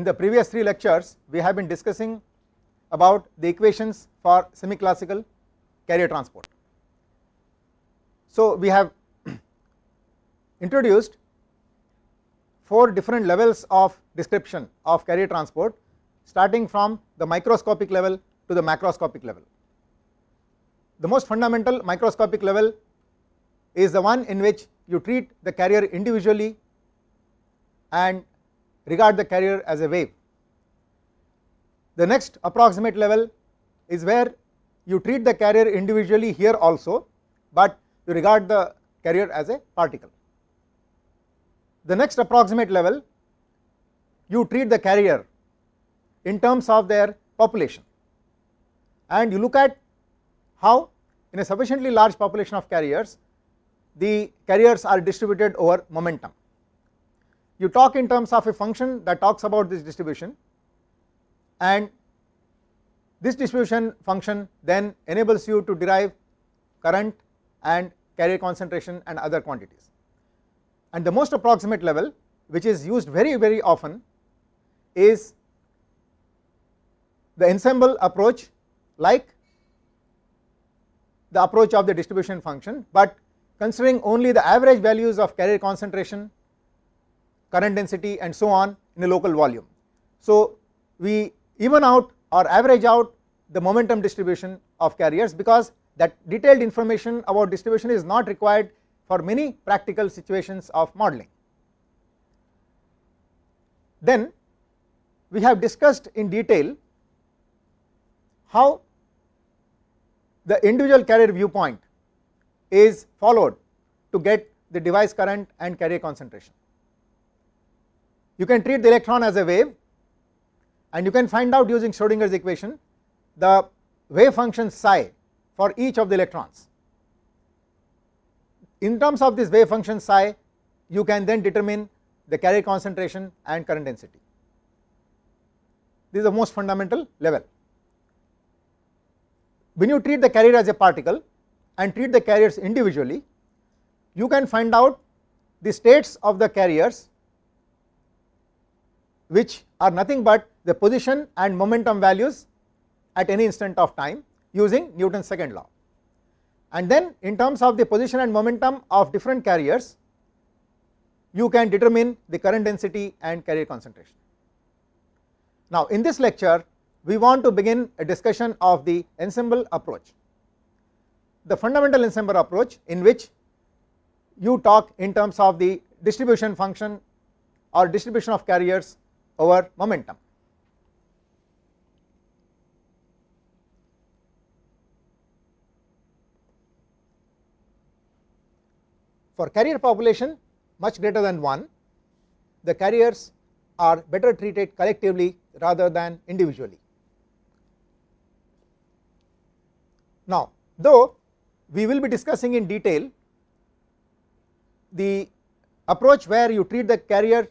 the previous 3 lectures we have been discussing about the equations for semi-classical carrier transport. So we have introduced 4 different levels of description of carrier transport, starting from the microscopic level to the macroscopic level. The most fundamental microscopic level is the one in which you treat the carrier individually and regard the carrier as a wave. The next approximate level is where you treat the carrier individually here also, but you regard the carrier as a particle. The next approximate level, you treat the carrier in terms of their population, and you look at how in a sufficiently large population of carriers the carriers are distributed over momentum. You talk in terms of a function that talks about this distribution, and this distribution function then enables you to derive current and carrier concentration and other quantities. And the most approximate level, which is used very often, is the ensemble approach, like the approach of the distribution function, but considering only the average values of carrier concentration, current density and so on in a local volume. So we even out or average out the momentum distribution of carriers, because that detailed information about distribution is not required for many practical situations of modeling. Then we have discussed in detail how the individual carrier viewpoint is followed to get the device current and carrier concentration. You can treat the electron as a wave, and you can find out using Schrodinger's equation the wave function psi for each of the electrons. In terms of this wave function psi, you can then determine the carrier concentration and current density. This is the most fundamental level. When you treat the carrier as a particle and treat the carriers individually, you can find out the states of the carriers, which are nothing but the position and momentum values at any instant of time using Newton's second law. And then in terms of the position and momentum of different carriers, you can determine the current density and carrier concentration. Now in this lecture we want to begin a discussion of the ensemble approach, the fundamental ensemble approach, in which you talk in terms of the distribution function or distribution of carriers over momentum. For carrier population much greater than 1, the carriers are better treated collectively rather than individually. Now, though we will be discussing in detail the approach where you treat the carrier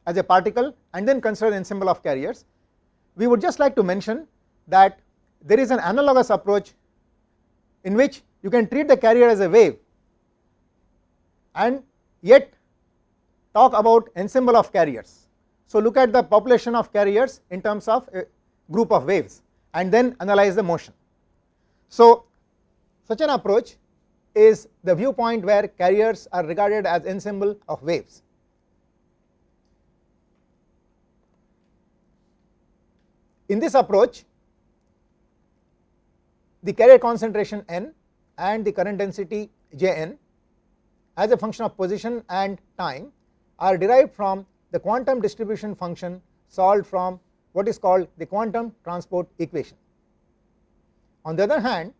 as a particle and then consider the ensemble of carriers, we would just like to mention that there is an analogous approach in which you can treat the carrier as a wave and yet talk about ensemble of carriers. So look at the population of carriers in terms of a group of waves and then analyze the motion. So such an approach is the viewpoint where carriers are regarded as ensemble of waves. In this approach, the carrier concentration n and the current density Jn as a function of position and time are derived from the quantum distribution function solved from what is called the quantum transport equation. On the other hand,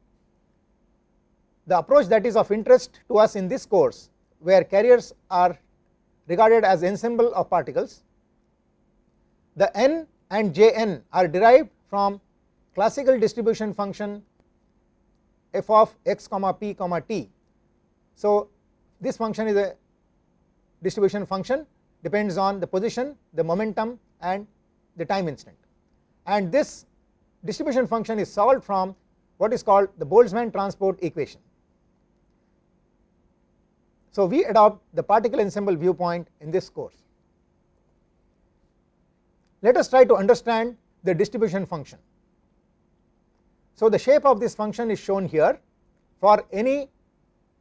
the approach that is of interest to us in this course, where carriers are regarded as ensemble of particles, the n and Jn are derived from classical distribution function f of x comma p comma t. So this function is a distribution function, depends on the position, the momentum and the time instant, and this distribution function is solved from what is called the Boltzmann transport equation. So we adopt the particle ensemble viewpoint in this course. let us try to understand the distribution function. So the shape of this function is shown here for any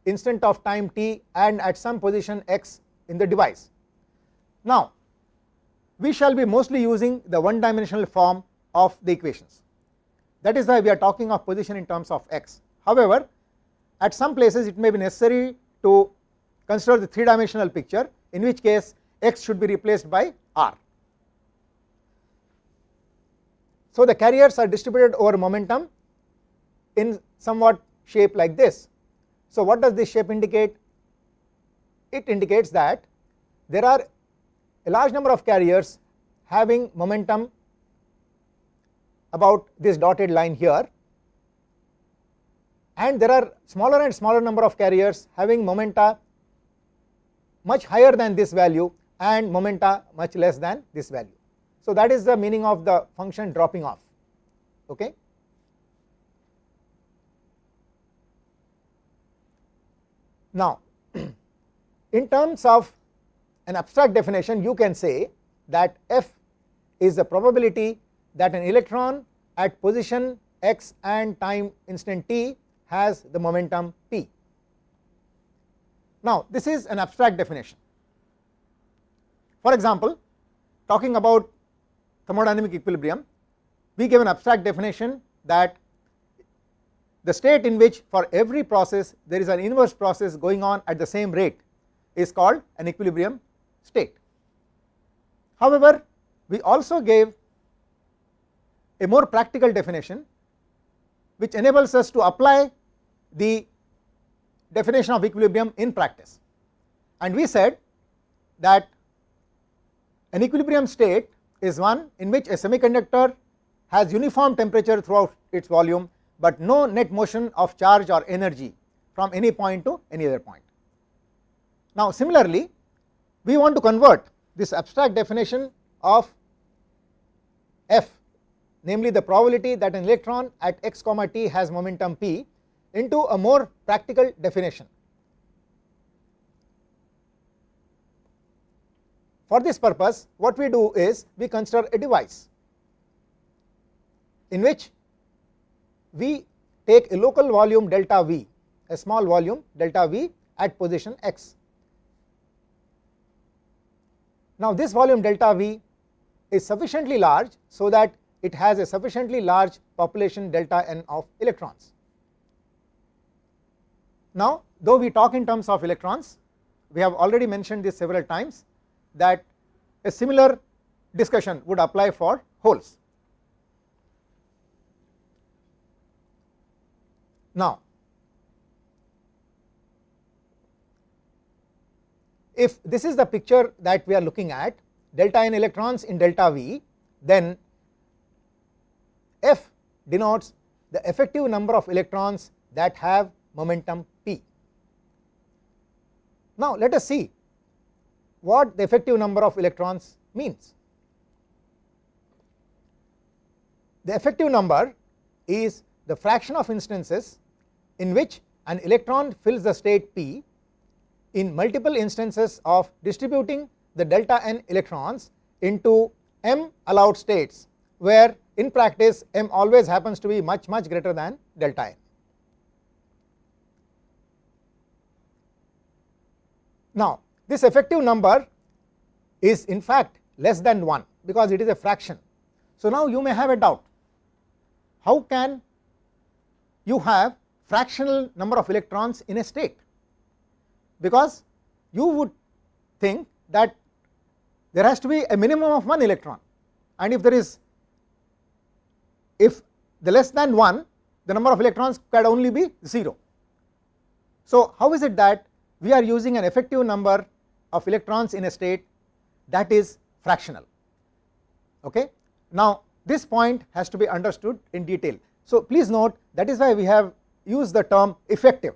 instant of time t and at some position x in the device. Now we shall be mostly using the one dimensional form of the equations. That is why we are talking of position in terms of x. However, at some places it may be necessary to consider the three dimensional picture, in which case x should be replaced by r. So the carriers are distributed over momentum in somewhat shape like this. So what does this shape indicate? It indicates that there are a large number of carriers having momentum about this dotted line here, and there are smaller and smaller number of carriers having momenta much higher than this value and momenta much less than this value. So that is the meaning of the function dropping off. Okay. Now in terms of an abstract definition, you can say that f is the probability that an electron at position x and time instant t has the momentum p. Now this is an abstract definition. For example, talking about thermodynamic equilibrium, we give an abstract definition that the state in which for every process there is an inverse process going on at the same rate is called an equilibrium state. However, we also gave a more practical definition which enables us to apply the definition of equilibrium in practice, and we said that an equilibrium state is one in which a semiconductor has uniform temperature throughout its volume, but no net motion of charge or energy from any point to any other point. Now similarly, we want to convert this abstract definition of f, namely the probability that an electron at x comma t has momentum p, into a more practical definition. For this purpose, what we do is we consider a device in which we take a local volume delta V, a small volume delta V at position x. Now this volume delta V is sufficiently large so that it has a sufficiently large population delta n of electrons. Now though we talk in terms of electrons, we have already mentioned this several times that a similar discussion would apply for holes. Now if this is the picture that we are looking at, delta n electrons in delta V, then F denotes the effective number of electrons that have momentum p. Now let us see what the effective number of electrons means. The effective number is the fraction of instances in which an electron fills the state p in multiple instances of distributing the delta n electrons into m allowed states, where in practice m always happens to be much greater than delta n. Now this effective number is in fact less than 1 because it is a fraction. So now you may have a doubt, how can you have fractional number of electrons in a state? Because you would think that there has to be a minimum of 1 electron, and if there is, if the less than 1, the number of electrons can only be 0. So how is it that we are using an effective number of electrons in a state that is fractional? Okay. Now this point has to be understood in detail. So please note, that is why we have used the term effective.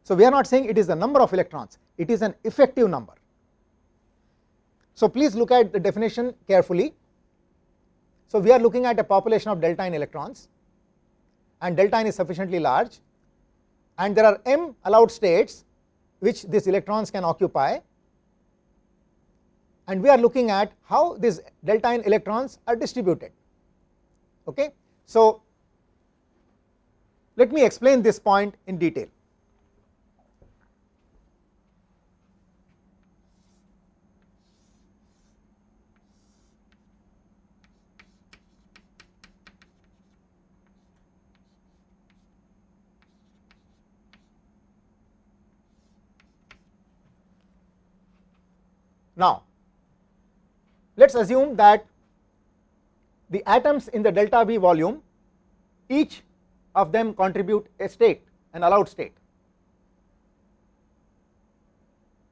So we are not saying it is the number of electrons, it is an effective number. So please look at the definition carefully. So we are looking at a population of delta n electrons, and delta n is sufficiently large, and there are m allowed states which these electrons can occupy, and we are looking at how these delta n electrons are distributed. Okay. So let me explain this point in detail. Now let us assume that the atoms in the delta V volume, each of them contribute a state, an allowed state.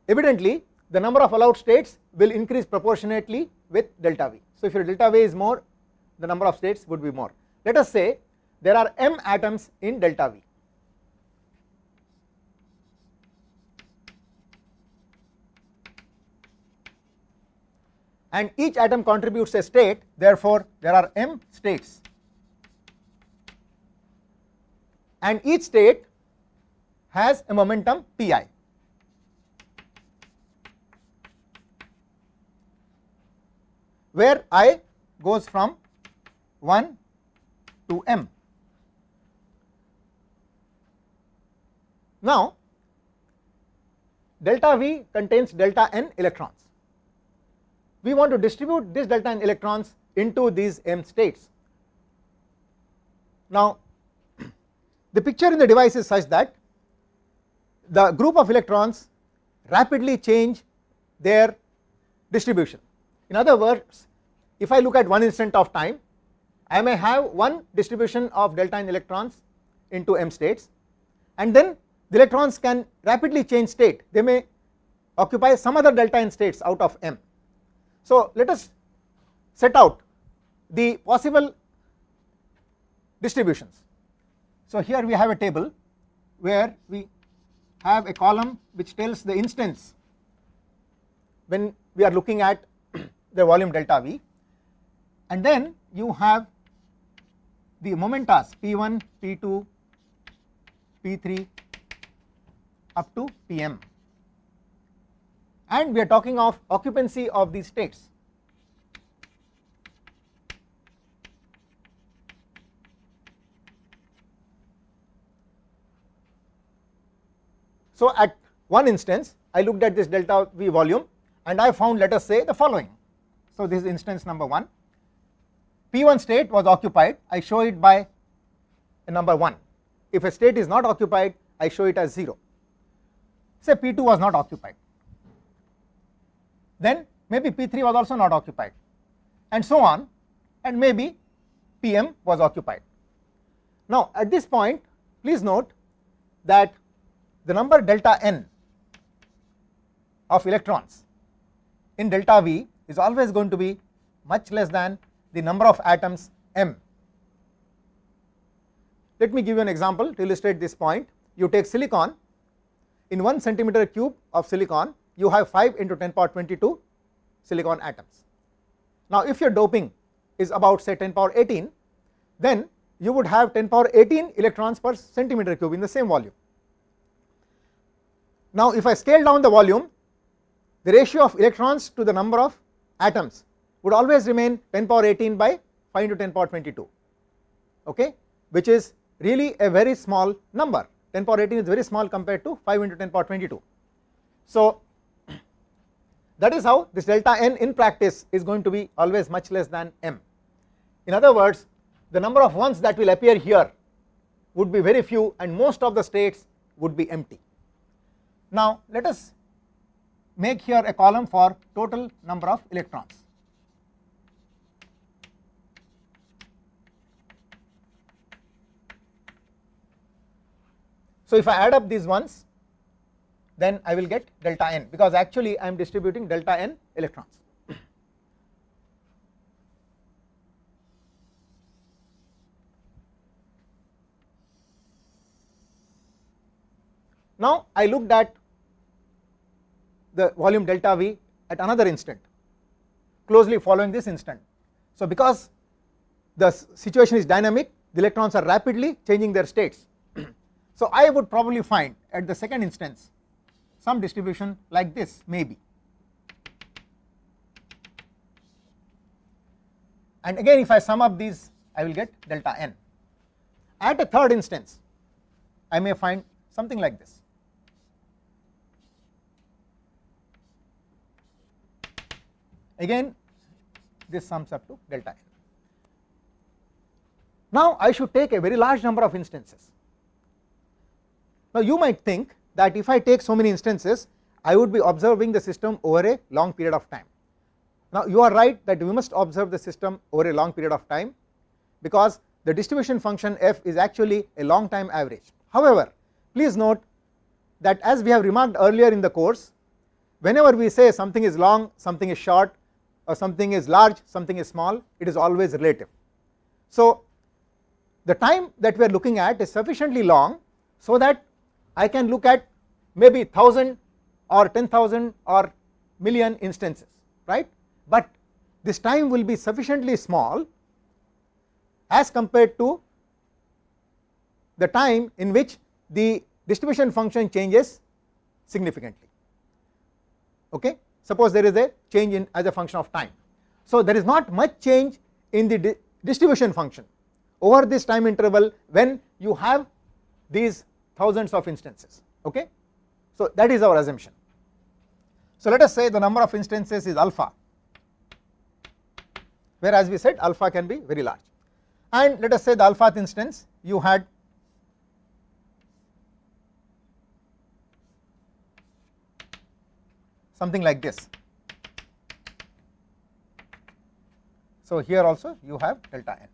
Evidently the number of allowed states will increase proportionately with delta V. So if your delta V is more, the number of states would be more. Let us say there are m atoms in delta V. And each atom contributes a state, therefore there are m states, and each state has a momentum pi. Where I goes from 1 to m. Now delta V contains delta n electrons. We want to distribute this delta n electrons into these m states. Now the picture in the device is such that the group of electrons rapidly change their distribution. In other words, if I look at one instant of time, I may have one distribution of delta n electrons into m states, and then the electrons can rapidly change state. They may occupy some other delta n states out of m. So let us set out the possible distributions. So here we have a table where we have a column which tells the instance when we are looking at the volume delta V, and then you have the momentas P1, P2, P3 up to Pm, and we are talking of occupancy of these states. So at one instance I looked at this delta V volume and I found, let us say, the following. So this is instance number 1. P1 state was occupied, I show it by a number 1. If a state is not occupied, I show it as 0. Say P2 was not occupied, then maybe P3 was also not occupied, and so on, and maybe Pm was occupied. Now at this point please note that the number delta n of electrons in delta V is always going to be much less than the number of atoms m. Let me give you an example to illustrate this point. You take silicon. In 1 centimeter cube of silicon you have 5 into 10 power 22 silicon atoms. Now if your doping is about say 10 power 18, then you would have 10 power 18 electrons per centimeter cube in the same volume. Now if I scale down the volume, the ratio of electrons to the number of atoms would always remain 10 power 18 by 5 into 10 power 22, okay, which is really a very small number. 10 power 18 is very small compared to 5 into 10 power 22. So that is how this delta n in practice is going to be always much less than m. In other words, the number of ones that will appear here would be very few and most of the states would be empty. Now let us make here a column for total number of electrons. So if I add up these ones, then I will get delta n, because actually I am distributing delta n electrons. Now I looked at the volume delta V at another instant, closely following this instant. So because the situation is dynamic, the electrons are rapidly changing their states. So I would probably find at the second instance some distribution like this, maybe. and again if I sum up these I will get delta n. At a third instance I may find something like this. Again this sums up to delta n. Now I should take a very large number of instances. Now you might think that if I take so many instances I would be observing the system over a long period of time. Now you are right that we must observe the system over a long period of time, because the distribution function f is actually a long time average. However, please note that as we have remarked earlier in the course, whenever we say something is long, something is short, or something is large, something is small, it is always relative. So the time that we are looking at is sufficiently long so that I can look at maybe 1000 or 10,000 or million instances, right, but this time will be sufficiently small as compared to the time in which the distribution function changes significantly. Okay, suppose there is a change in as a function of time. So there is not much change in the distribution function over this time interval when you have these thousands of instances. Okay, so that is our assumption. So let us say the number of instances is alpha, whereas we said alpha can be very large, and let us say the alphath instance you had something like this. So here also you have delta n.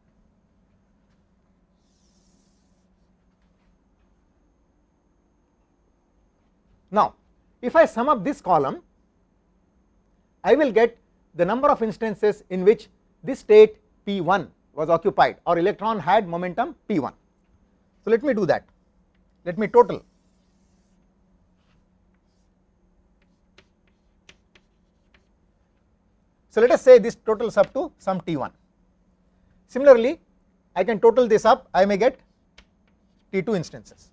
Now if I sum up this column I will get the number of instances in which this state P1 was occupied or electron had momentum P1. So let me do that, let me total. So let us say this totals up to some T1. Similarly I can total this up, I may get T2 instances,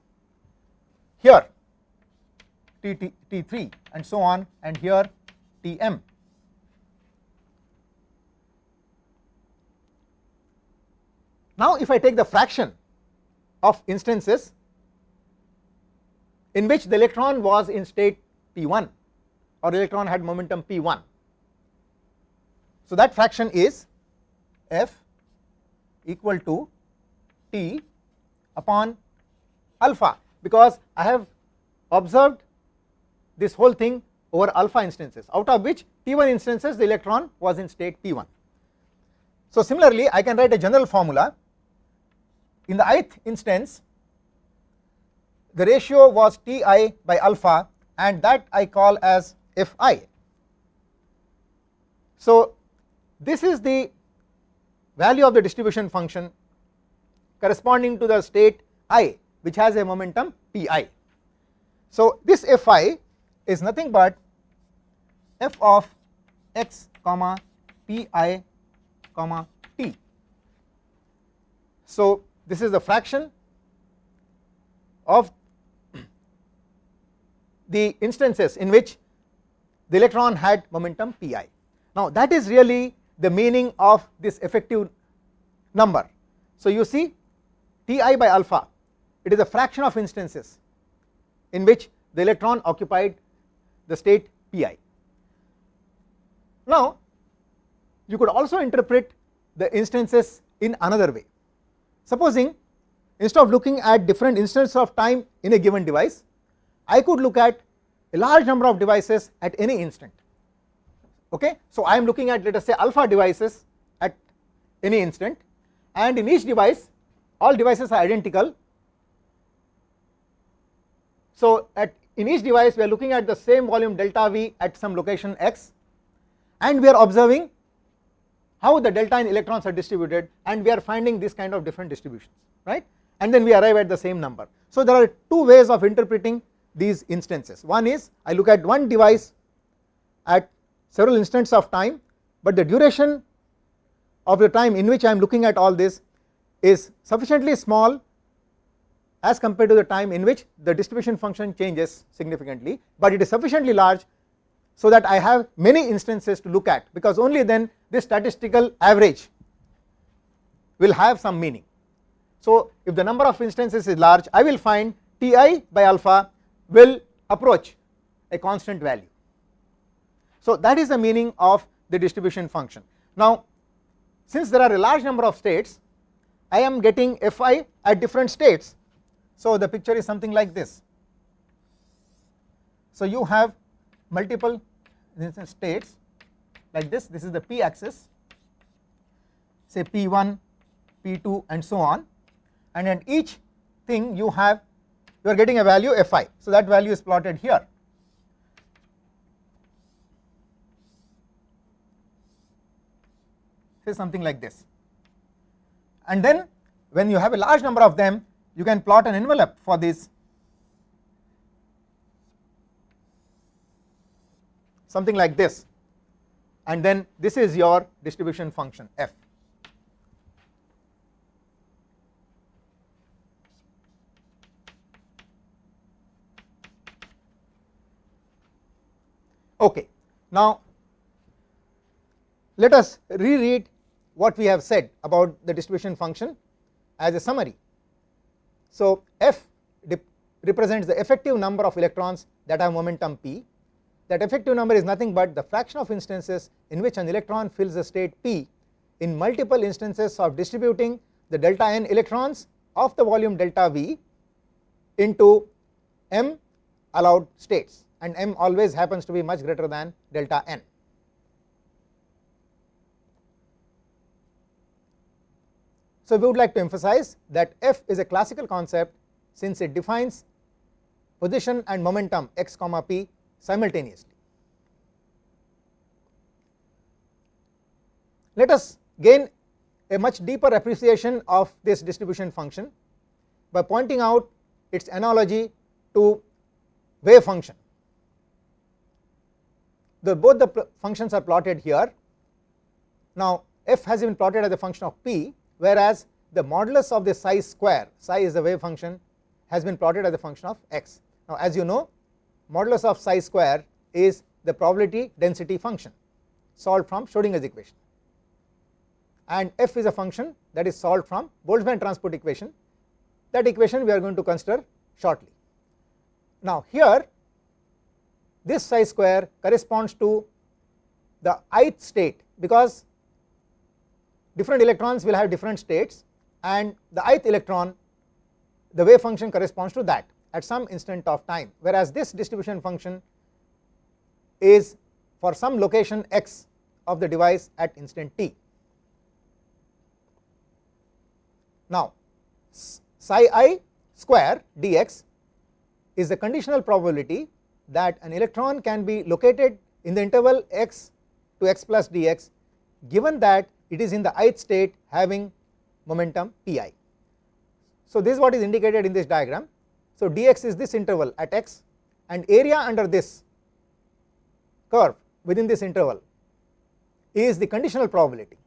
here T3 and so on, and here Tm. Now if I take the fraction of instances in which the electron was in state P1 or electron had momentum P1, so that fraction is f equal to T upon alpha, because I have observed this whole thing over alpha instances, out of which T1 instances the electron was in state P1. So similarly I can write a general formula. In the ith instance the ratio was Ti by alpha, and that I call as Fi. So this is the value of the distribution function corresponding to the state I which has a momentum Pi. So this Fi is nothing but f of x comma Pi comma t. So this is the fraction of the instances in which the electron had momentum Pi. Now that is really the meaning of this effective number. So you see Ti by alpha, it is a fraction of instances in which the electron occupied the state Pi. Now you could also interpret the instances in another way. Supposing instead of looking at different instances of time in a given device, I could look at a large number of devices at any instant. Okay, so I am looking at, let us say, alpha devices at any instant, and in each device all devices are identical. So in each device we are looking at the same volume delta V at some location x, and we are observing how the delta in electrons are distributed, and we are finding this kind of different distributions, right, and then we arrive at the same number. So there are two ways of interpreting these instances. One is I look at one device at several instants of time, but the duration of the time in which I am looking at all this is sufficiently small as compared to the time in which the distribution function changes significantly, but it is sufficiently large so that I have many instances to look at, because only then this statistical average will have some meaning. So if the number of instances is large, I will find Ti by alpha will approach a constant value. So that is the meaning of the distribution function. Now since there are a large number of states, I am getting Fi at different states. So the picture is something like this. So you have multiple states like this. This is the p axis, say p1, p2 and so on, and at each thing you are getting a value Fi. So that value is plotted here. Say something like this. And then when you have a large number of them, you can plot an envelope for this, something like this, and then this is your distribution function f. Okay. Now let us reread what we have said about the distribution function as a summary. So f represents the effective number of electrons that have momentum p. That effective number is nothing but the fraction of instances in which an electron fills the state p in multiple instances of distributing the delta n electrons of the volume delta v into m allowed states, and m always happens to be much greater than delta n. So we would like to emphasize that f is a classical concept since it defines position and momentum x comma p simultaneously. Let us gain a much deeper appreciation of this distribution function by pointing out its analogy to wave function. Both the functions are plotted here. Now f has been plotted as a function of p, whereas the modulus of the psi square, psi is the wave function, has been plotted as a function of x. Now as you know, modulus of psi square is the probability density function solved from Schrodinger's equation, and f is a function that is solved from Boltzmann transport equation. That equation we are going to consider shortly. Now here this psi square corresponds to the ith state, because different electrons will have different states, and the ith electron, the wave function corresponds to that at some instant of time, whereas this distribution function is for some location x of the device at instant t. Now psi I square dx is the conditional probability that an electron can be located in the interval x to x plus dx given that it is in the ith state having momentum pi. So this is what is indicated in this diagram. So dx is this interval at x, and area under this curve within this interval is the conditional probability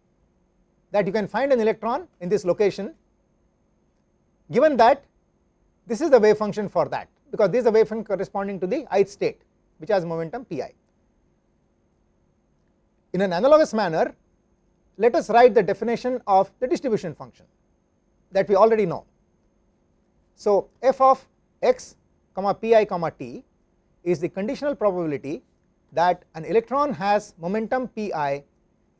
that you can find an electron in this location given that this is the wave function for that, because this is the wave function corresponding to the ith state which has momentum pi. In an analogous manner, let us write the definition of the distribution function that we already know. So f of x comma pi comma t is the conditional probability that an electron has momentum pi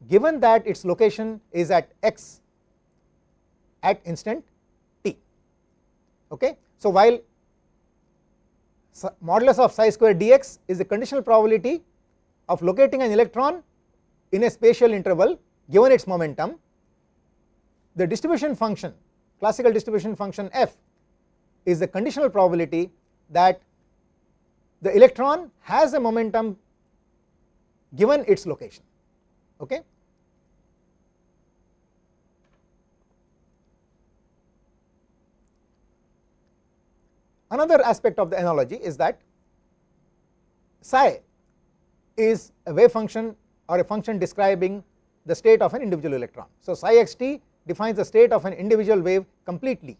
given that its location is at x at instant t. Okay? So while modulus of psi square dx is the conditional probability of locating an electron in a spatial interval given its momentum, the distribution function, classical distribution function f, is the conditional probability that the electron has a momentum given its location. Okay? Another aspect of the analogy is that psi is a wave function or a function describing the state of an individual electron. So psi xt defines the state of an individual wave completely.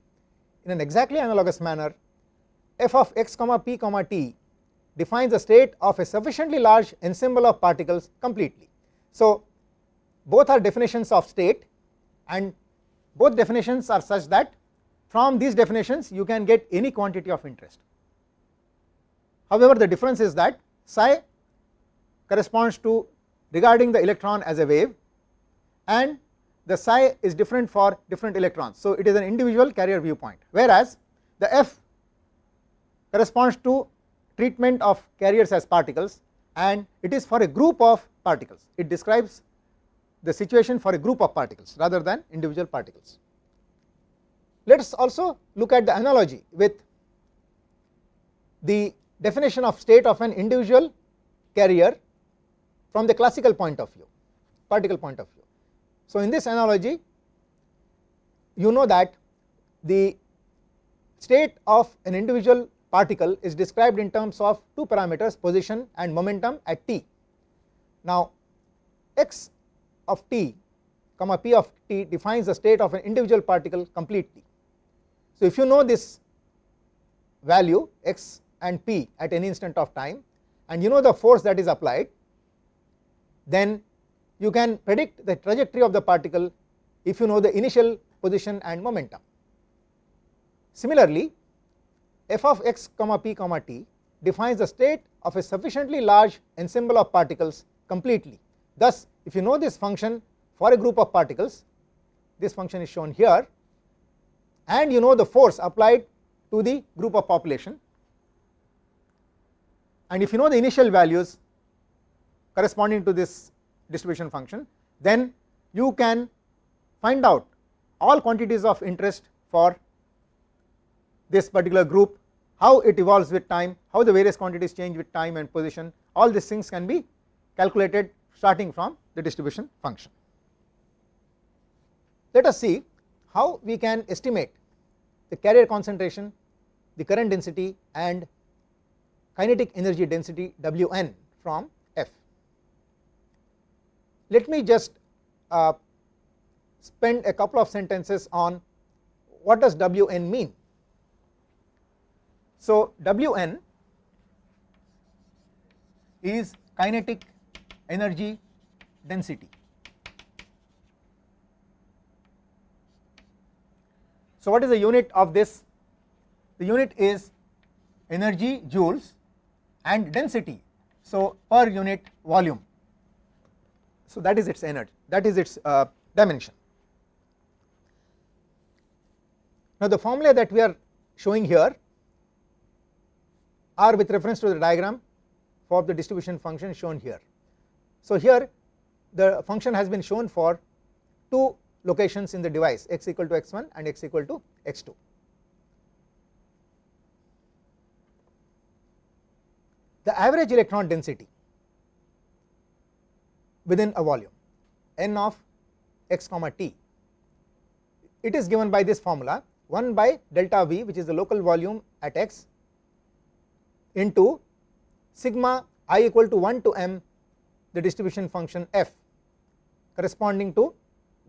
In an exactly analogous manner, f of x comma p comma t defines the state of a sufficiently large ensemble of particles completely. So both are definitions of state, and both definitions are such that from these definitions you can get any quantity of interest. However, the difference is that psi corresponds to regarding the electron as a wave, and the psi is different for different electrons. So, it is an individual carrier viewpoint, whereas the f corresponds to treatment of carriers as particles, and it is for a group of particles. It describes the situation for a group of particles rather than individual particles. Let us also look at the analogy with the definition of state of an individual carrier from the classical point of view, particle point of view. So, in this analogy you know that the state of an individual particle is described in terms of two parameters, position and momentum at t. Now, x of t comma p of t defines the state of an individual particle completely. So, if you know this value x and p at any instant of time, and you know the force that is applied, then you can predict the trajectory of the particle if you know the initial position and momentum. Similarly, f of x comma p comma t defines the state of a sufficiently large ensemble of particles completely. Thus, if you know this function for a group of particles, this function is shown here, and you know the force applied to the group of population, and if you know the initial values corresponding to this distribution function, then you can find out all quantities of interest for this particular group, how it evolves with time, how the various quantities change with time and position. All these things can be calculated starting from the distribution function. Let us see how we can estimate the carrier concentration, the current density and kinetic energy density Wn from F. Let me just spend a couple of sentences on what does Wn mean. So, Wn is kinetic energy density. So, what is the unit of this? The unit is energy joules and density, so per unit volume. So, that is its energy, that is its dimension. Now, the formula that we are showing here are with reference to the diagram for the distribution function shown here. So, here the function has been shown for two locations in the device, x equal to x1 and x equal to x2. The average electron density within a volume n of x comma t, it is given by this formula 1 by delta V, which is the local volume at x, into sigma I equal to 1 to m, the distribution function f corresponding to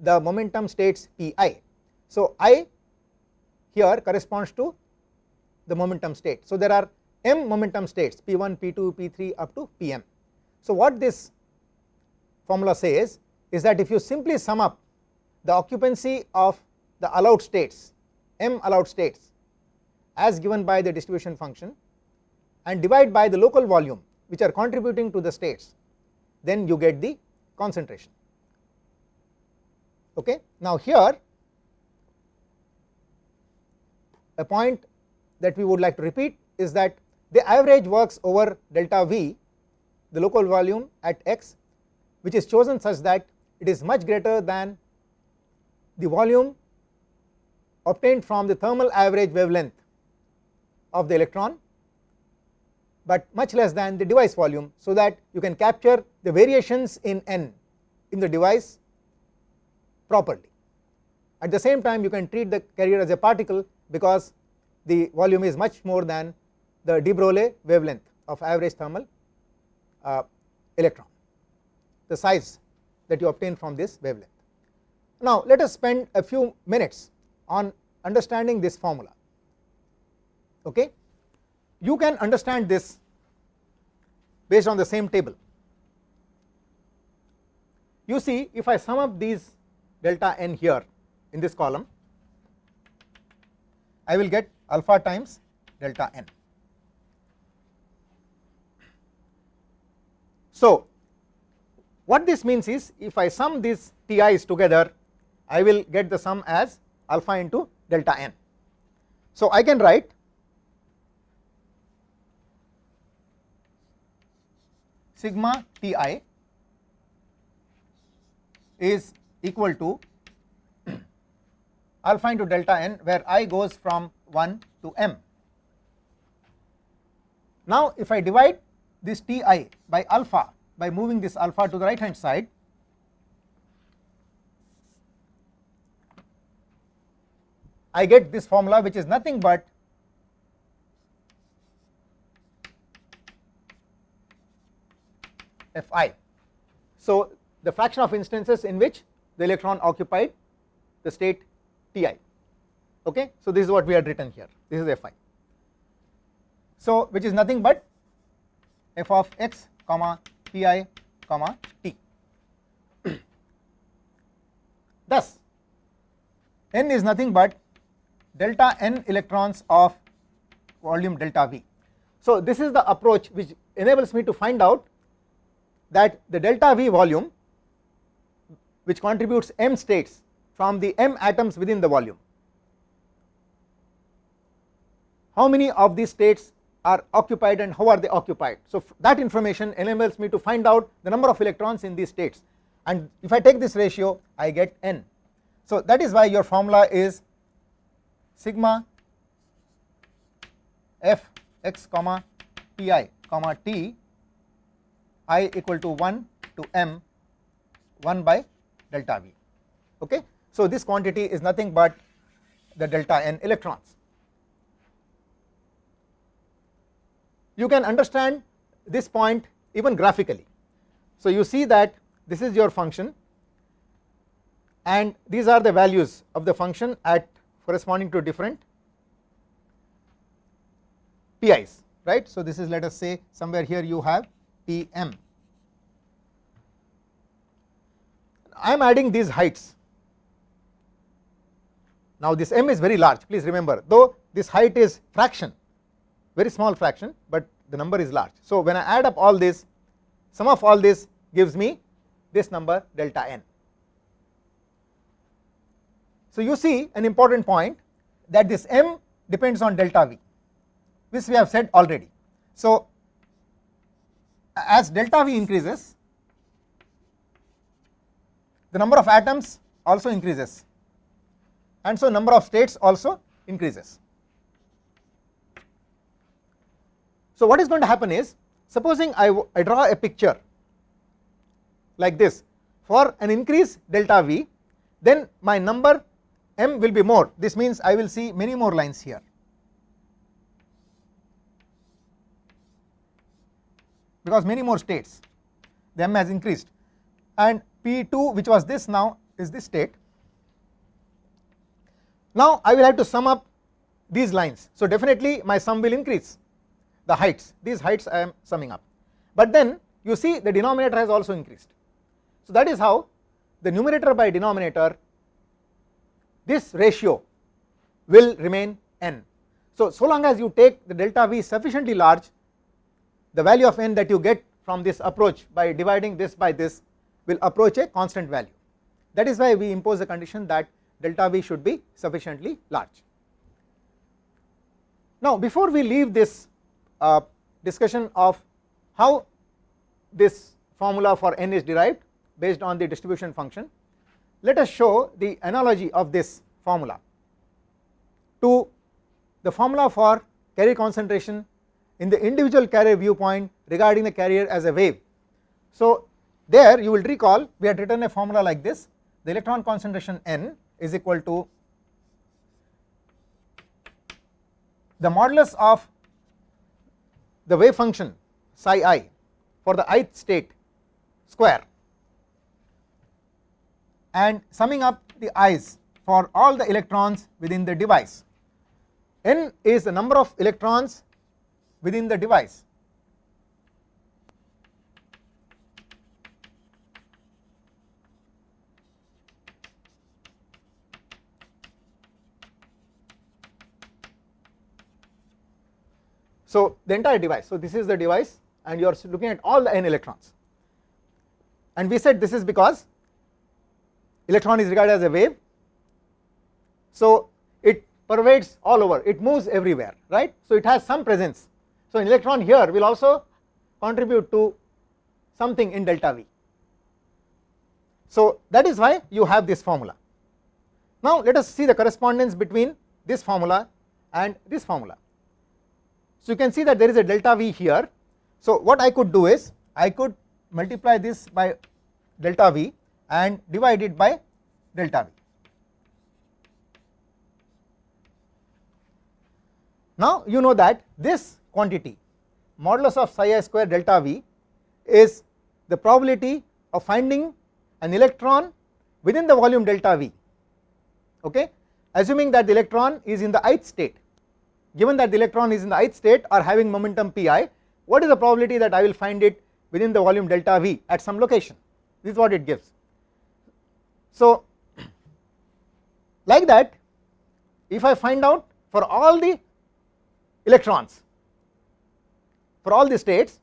the momentum states Pi. So, I here corresponds to the momentum state. So, there are m momentum states P1, P2, P3 up to Pm. So, what this formula says is that if you simply sum up the occupancy of the allowed states, m allowed states as given by the distribution function, and divide by the local volume which are contributing to the states, then you get the concentration. Okay. Now, here a point that we would like to repeat is that the average works over delta V, the local volume at x, which is chosen such that it is much greater than the volume obtained from the thermal average wavelength of the electron, but much less than the device volume, so that you can capture the variations in n in the device properly. At the same time, you can treat the carrier as a particle because the volume is much more than the de Broglie wavelength of average thermal electron, the size that you obtain from this wavelength. Now, let us spend a few minutes on understanding this formula. Okay. You can understand this based on the same table. You see, if I sum up these delta n here in this column, I will get alpha times delta n. So what this means is, if I sum these Ti's together, I will get the sum as alpha into delta n. So I can write sigma Ti is equal to alpha into delta n, where I goes from 1 to m. Now if I divide this Ti by alpha by moving this alpha to the right hand side, I get this formula, which is nothing but Fi. So the fraction of instances in which the electron occupied the state Ti. Okay, so this is what we had written here. This is Fi. So which is nothing but f of x comma Pi comma t. Thus n is nothing but delta n electrons of volume delta V. So this is the approach which enables me to find out that the delta V volume, which contributes m states from the m atoms within the volume, how many of these states are occupied and how are they occupied. So that information enables me to find out the number of electrons in these states, and if I take this ratio, I get n. So that is why your formula is sigma f x comma Pi comma t I equal to 1 to m 1 by delta V. Okay, so this quantity is nothing but the delta n electrons. You can understand this point even graphically. So you see that this is your function, and these are the values of the function at corresponding to different Pi's, right. So this is, let us say, somewhere here you have Tm. I am adding these heights. Now this m is very large, please remember, though this height is fraction, very small fraction, but the number is large. So when I add up all this, sum of all this gives me this number delta n. So you see an important point, that this m depends on delta V, which we have said already. So as delta V increases, the number of atoms also increases, and so number of states also increases. So what is going to happen is, supposing I draw a picture like this, for an increase delta V, then my number m will be more. This means I will see many more lines here. Because many more states, the m has increased, and P2, which was this, now is this state. Now I will have to sum up these lines. So definitely my sum will increase, the heights, these heights I am summing up, but then you see the denominator has also increased. So that is how the numerator by denominator, this ratio will remain n. So long as you take the delta V sufficiently large, the value of n that you get from this approach by dividing this by this will approach a constant value. That is why we impose the condition that delta V should be sufficiently large. Now before we leave this discussion of how this formula for n is derived based on the distribution function, let us show the analogy of this formula to the formula for carrier concentration in the individual carrier viewpoint regarding the carrier as a wave. So there you will recall we had written a formula like this: the electron concentration n is equal to the modulus of the wave function psi I for the ith state square, and summing up the i's for all the electrons within the device. N is the number of electrons within the device. So the entire device, so this is the device and you are looking at all the n electrons, and we said this is because electron is regarded as a wave, so it pervades all over, it moves everywhere, right. So it has some presence, so an electron here will also contribute to something in delta V. So that is why you have this formula. Now let us see the correspondence between this formula and this formula. So you can see that there is a delta V here. So what I could do is I could multiply this by delta V and divide it by delta V. Now you know that this quantity modulus of psi I square delta V is the probability of finding an electron within the volume delta V, okay, assuming that the electron is in the ith state. Given that the electron is in the ith state or having momentum pi, what is the probability that I will find it within the volume delta V at some location? This is what it gives. So like that, if I find out for all the electrons, for all the states,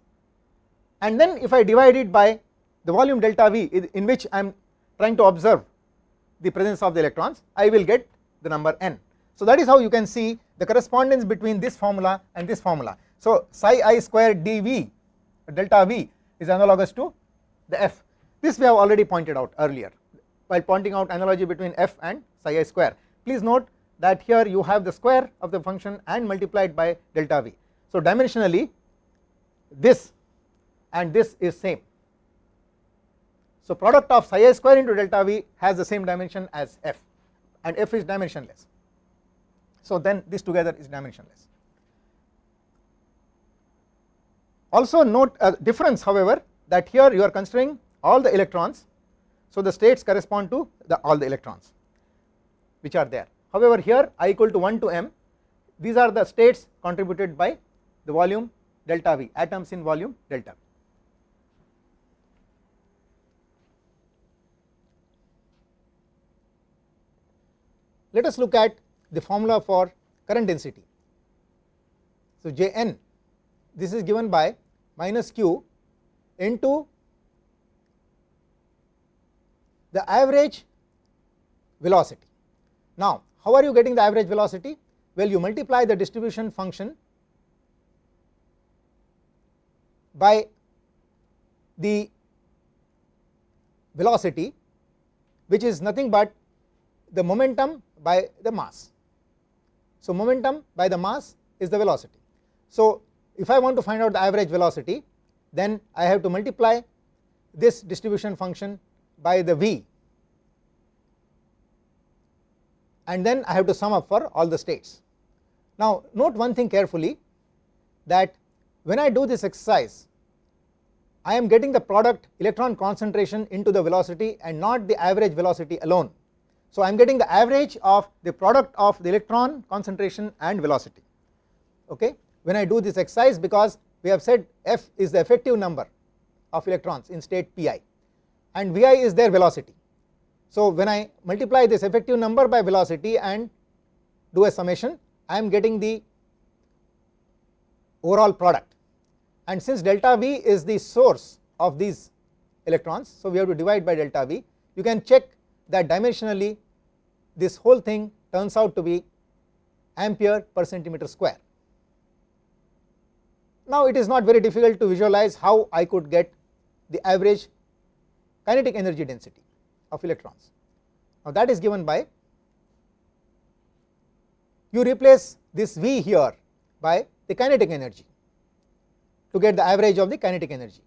and then if I divide it by the volume delta V in which I am trying to observe the presence of the electrons, I will get the number n. So that is how you can see the correspondence between this formula and this formula. So psi I square dV delta V is analogous to the f. This we have already pointed out earlier while pointing out analogy between f and psi I square. Please note that here you have the square of the function and multiplied by delta V. So dimensionally this and this is same. So product of psi I square into delta V has the same dimension as f, and f is dimensionless. So then this together is dimensionless. Also note a difference, however, that here you are considering all the electrons, so the states correspond to all the electrons which are there. However, here I equal to 1 to m, these are the states contributed by the volume delta V, atoms in volume delta V. Let us look at the formula for current density. So Jn, this is given by minus q into the average velocity. Now how are you getting the average velocity? Well, you multiply the distribution function by the velocity, which is nothing but the momentum by the mass. So momentum by the mass is the velocity. So if I want to find out the average velocity, then I have to multiply this distribution function by the v, and then I have to sum up for all the states. Now note one thing carefully, that when I do this exercise, I am getting the product electron concentration into the velocity and not the average velocity alone. So I am getting the average of the product of the electron concentration and velocity, okay, when I do this exercise, because we have said f is the effective number of electrons in state pi and vi is their velocity. So when I multiply this effective number by velocity and do a summation, I am getting the overall product, and since delta V is the source of these electrons, so we have to divide by delta V. You can check that dimensionally this whole thing turns out to be ampere per centimeter square. Now it is not very difficult to visualize how I could get the average kinetic energy density of electrons. Now that is given by, you replace this V here by the kinetic energy to get the average of the kinetic energy.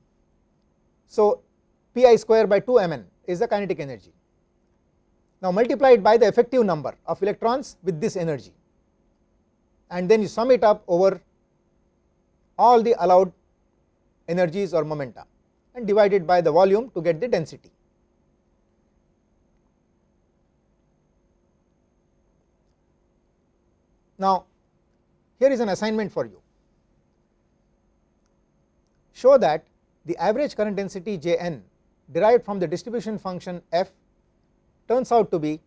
So pi square by 2 mn is the kinetic energy. Now multiply it by the effective number of electrons with this energy, and then you sum it up over all the allowed energies or momenta and divide it by the volume to get the density. Now here is an assignment for you. Show that the average current density Jn derived from the distribution function f turns out to be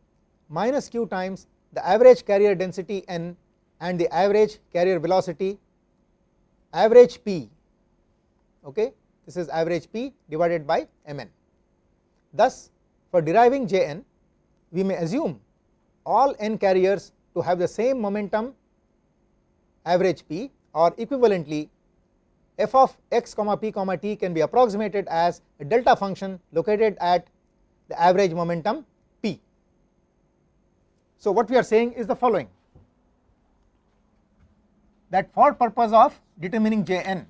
minus q times the average carrier density n and the average carrier velocity average P, okay, this is average P divided by Mn. Thus, for deriving Jn, we may assume all n carriers to have the same momentum average P, or equivalently f of x comma p comma t can be approximated as a delta function located at the average momentum P. So, what we are saying is the following, that for purpose of determining Jn,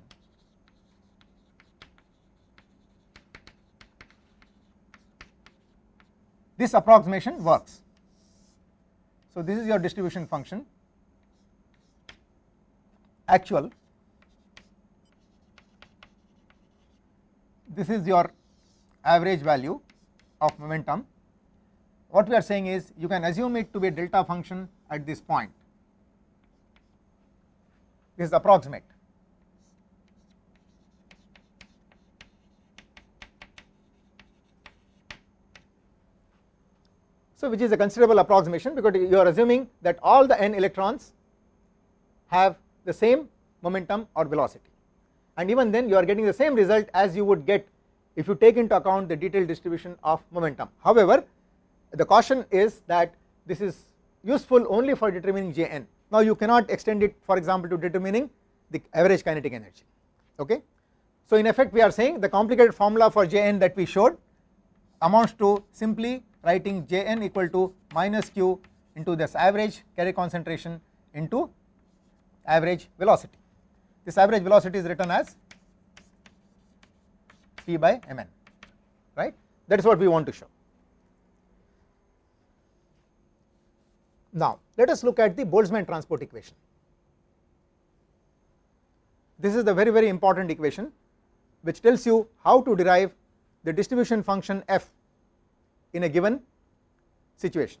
this approximation works. So, this is your distribution function actual, this is your average value of momentum. What we are saying is you can assume it to be a delta function at this point, this is approximate. So, which is a considerable approximation, because you are assuming that all the n electrons have the same momentum or velocity, and even then you are getting the same result as you would get if you take into account the detailed distribution of momentum. However, the caution is that this is useful only for determining Jn. Now, you cannot extend it, for example, to determining the average kinetic energy. Okay. So, in effect we are saying the complicated formula for Jn that we showed amounts to simply writing Jn equal to minus q into this average carrier concentration into average velocity. This average velocity is written as P by Mn, right. That is what we want to show. Now, let us look at the Boltzmann transport equation. This is the very important equation which tells you how to derive the distribution function f in a given situation.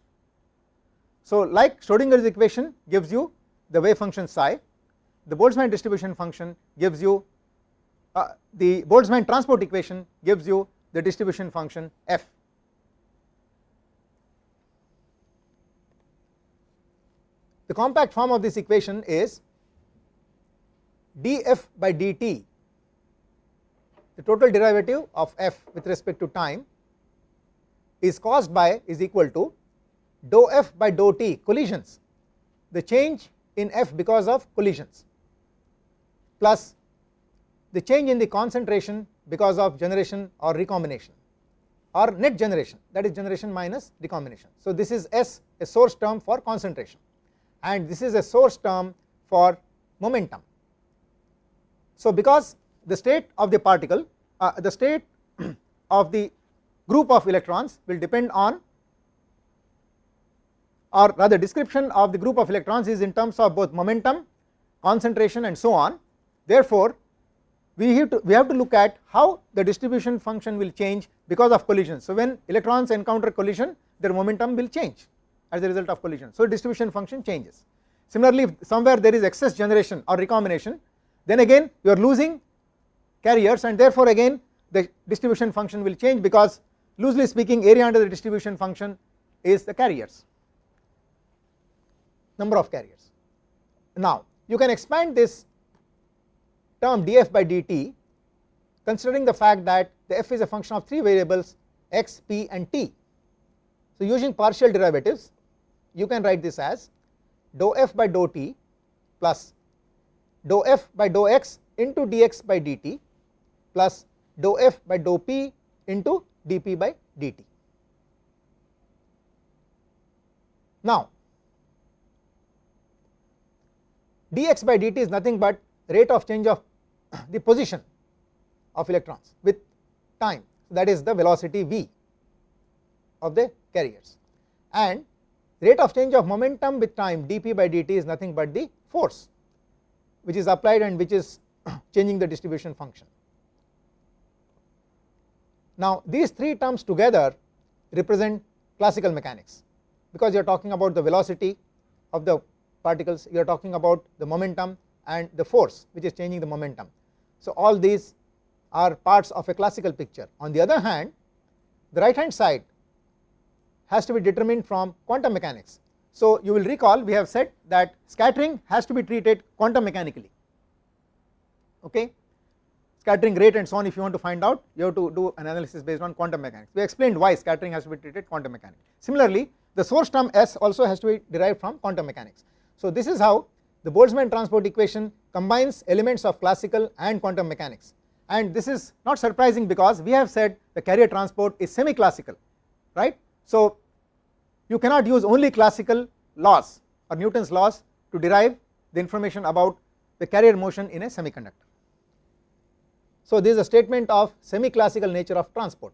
So, like Schrodinger's equation gives you the wave function psi, the Boltzmann distribution function gives you the Boltzmann transport equation gives you the distribution function f. The compact form of this equation is df by dt, the total derivative of f with respect to time is caused by, is equal to dou f by dou t, collisions, the change in f because of collisions, plus the change in the concentration because of generation or recombination, or net generation, that is generation minus recombination. So, this is S, a source term for concentration, and this is a source term for momentum. So, because the state of the particle, the state of the group of electrons will depend on, or rather description of the group of electrons is in terms of both momentum, concentration and so on. Therefore, we have to look at how the distribution function will change because of collision. So, when electrons encounter collision, their momentum will change as a result of collision. So, distribution function changes. Similarly, if somewhere there is excess generation or recombination, then again you are losing carriers, and therefore again the distribution function will change, because loosely speaking area under the distribution function is the carriers, number of carriers. Now, you can expand this term df by dt considering the fact that the f is a function of 3 variables x, p and t. So, using partial derivatives you can write this as dou f by dou t plus dou f by dou x into dx by dt plus dou f by dou p into dp by dt. Now, dx by dt is nothing but rate of change of the position of electrons with time, that is the velocity v of the carriers, and rate of change of momentum with time dp by dt is nothing but the force which is applied and which is changing the distribution function. Now, these three terms together represent classical mechanics, because you are talking about the velocity of the particles, you are talking about the momentum and the force which is changing the momentum. So, all these are parts of a classical picture. On the other hand, the right hand side has to be determined from quantum mechanics. So, you will recall we have said that scattering has to be treated quantum mechanically. okay, scattering rate and so on. If you want to find out, you have to do an analysis based on quantum mechanics. We explained why scattering has to be treated quantum mechanics. Similarly, the source term S also has to be derived from quantum mechanics. So this is how the Boltzmann transport equation combines elements of classical and quantum mechanics, and this is not surprising because we have said the carrier transport is semi-classical, right. So you cannot use only classical laws or Newton's laws to derive the information about the carrier motion in a semiconductor. So this is a statement of semi-classical nature of transport.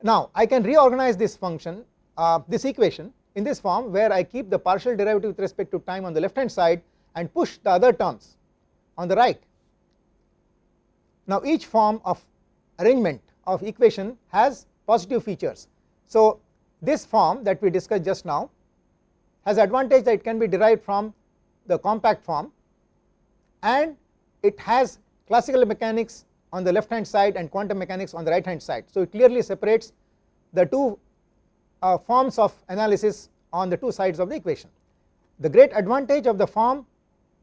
Now I can reorganize this function, this equation in this form, where I keep the partial derivative with respect to time on the left hand side and push the other terms on the right. Now each form of arrangement of equation has positive features. So this form that we discussed just now has advantage that it can be derived from the compact form, and it has classical mechanics on the left hand side and quantum mechanics on the right hand side. So it clearly separates the two forms of analysis on the two sides of the equation. The great advantage of the form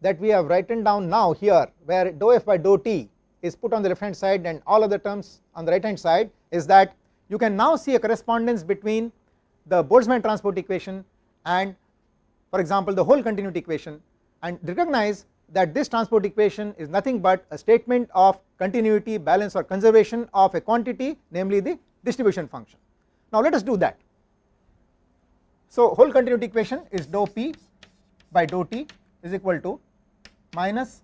that we have written down now here, where dou f by dou t is put on the left hand side and all other terms on the right hand side, is that you can now see a correspondence between the Boltzmann transport equation and, for example, the whole continuity equation, and recognize that this transport equation is nothing but a statement of continuity, balance or conservation of a quantity, namely the distribution function. Now let us do that. So whole continuity equation is dou p by dou t is equal to minus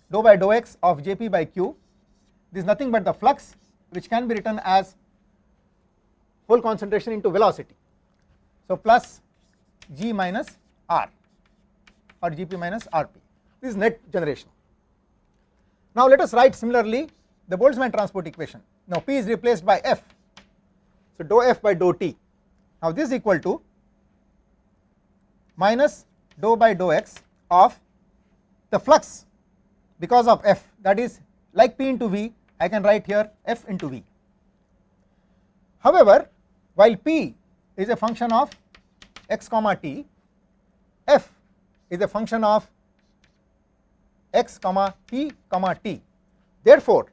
dou by dou x of Jp by q. This is nothing but the flux, which can be written as whole concentration into velocity. So plus g minus r or Gp minus Rp. This is net generation. Now let us write similarly the Boltzmann transport equation. Now P is replaced by F, so dou F by dou T. Now this is equal to minus dou by dou x of the flux because of F, that is like P into V, I can write here F into V. However, while P is a function of x comma t, F is a function of x comma p comma t. Therefore,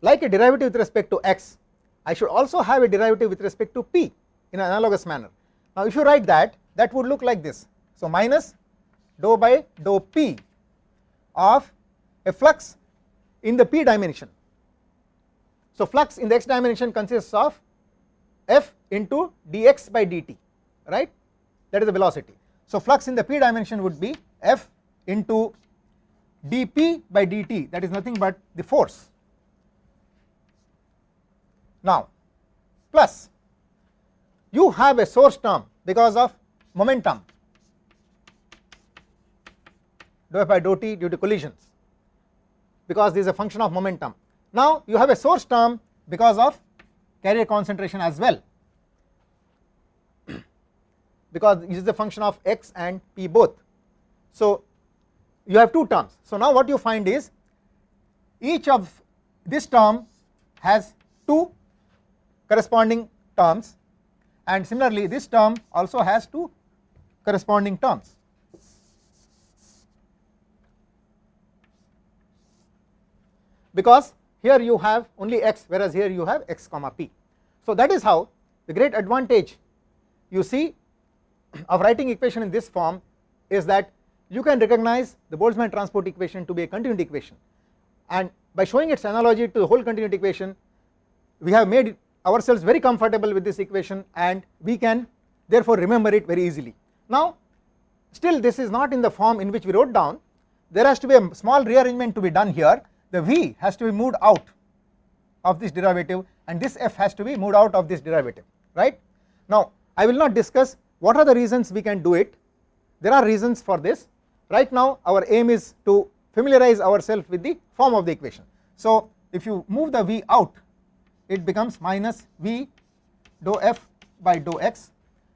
like a derivative with respect to x, I should also have a derivative with respect to p in an analogous manner. Now if you write that, that would look like this. So minus dou by dou p of a flux in the p dimension. So flux in the x dimension consists of f into dx by dt, right, that is the velocity. So flux in the p dimension would be f into dp by dt, that is nothing but the force. Now plus you have a source term because of momentum, dou f by dou t due to collisions, because this is a function of momentum. Now you have a source term because of carrier concentration as well, because it is a function of x and p both. So you have two terms. So now what you find is each of this term has two corresponding terms, and similarly this term also has two corresponding terms. Because here you have only x, whereas here you have x comma p. So that is how the great advantage you see of writing equation in this form is that you can recognize the Boltzmann transport equation to be a continuity equation, and by showing its analogy to the whole continuity equation, we have made ourselves very comfortable with this equation, and we can therefore remember it very easily. Now still this is not in the form in which we wrote down. There has to be a small rearrangement to be done here. The v has to be moved out of this derivative, and this f has to be moved out of this derivative, right. Now I will not discuss what are the reasons we can do it. There are reasons for this. Right now our aim is to familiarize ourselves with the form of the equation. So if you move the v out, it becomes minus v dou f by dou x,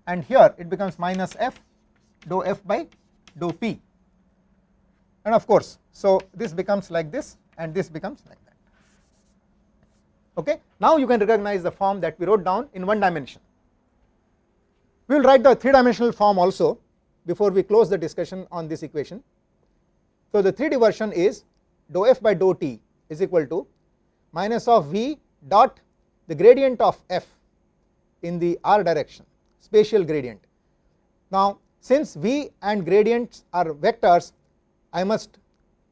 and here it becomes minus f dou f by dou p, and of course so this becomes like this and this becomes like that. Okay, now you can recognize the form that we wrote down in one dimension. We will write the 3-dimensional form also before we close the discussion on this equation. So, the 3D version is dou f by dou t is equal to minus of v dot the gradient of f in the r direction, spatial gradient. Now, since v and gradients are vectors, I must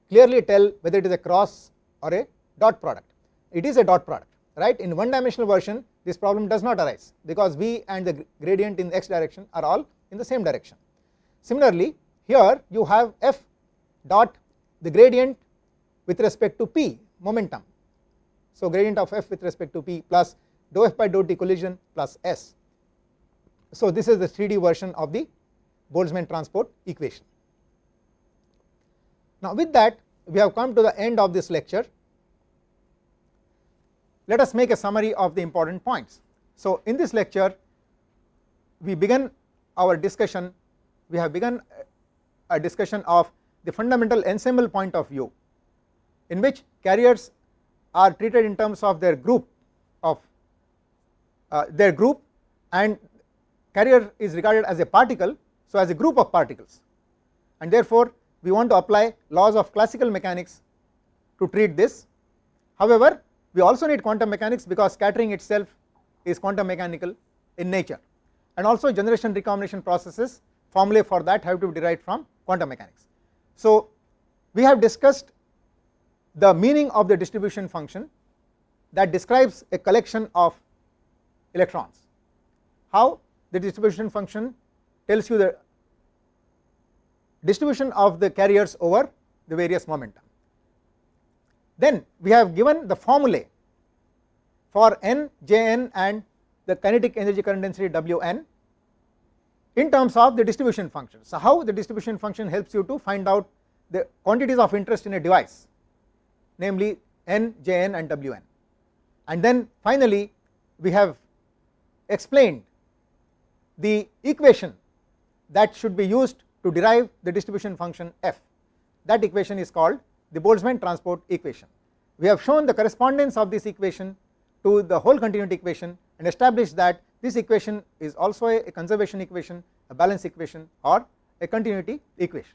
clearly tell whether it is a cross or a dot product. It is a dot product, right. In 1-dimensional version this problem does not arise because v and the gradient in x direction are all in the same direction. Similarly, here you have f dot the gradient with respect to p, momentum. So, gradient of f with respect to p plus dou f by dou t collision plus s. So, this is the 3D version of the Boltzmann transport equation. Now, with that we have come to the end of this lecture. Let us make a summary of the important points. So, in this lecture we began our discussion, we have begun a discussion of the fundamental ensemble point of view, in which carriers are treated in terms of their group and carrier is regarded as a particle, so as a group of particles, and therefore we want to apply laws of classical mechanics to treat this. However, we also need quantum mechanics because scattering itself is quantum mechanical in nature, and also generation recombination processes, formulae for that have to be derived from quantum mechanics. So, we have discussed the meaning of the distribution function that describes a collection of electrons, how the distribution function tells you the distribution of the carriers over the various momentum. Then we have given the formulae for n, Jn and the kinetic energy current density Wn in terms of the distribution function. So, how the distribution function helps you to find out the quantities of interest in a device, namely n, Jn and Wn. And then finally we have explained the equation that should be used to derive the distribution function f. That equation is called the Boltzmann transport equation. We have shown the correspondence of this equation to the whole continuity equation and established that this equation is also a conservation equation, a balance equation or a continuity equation.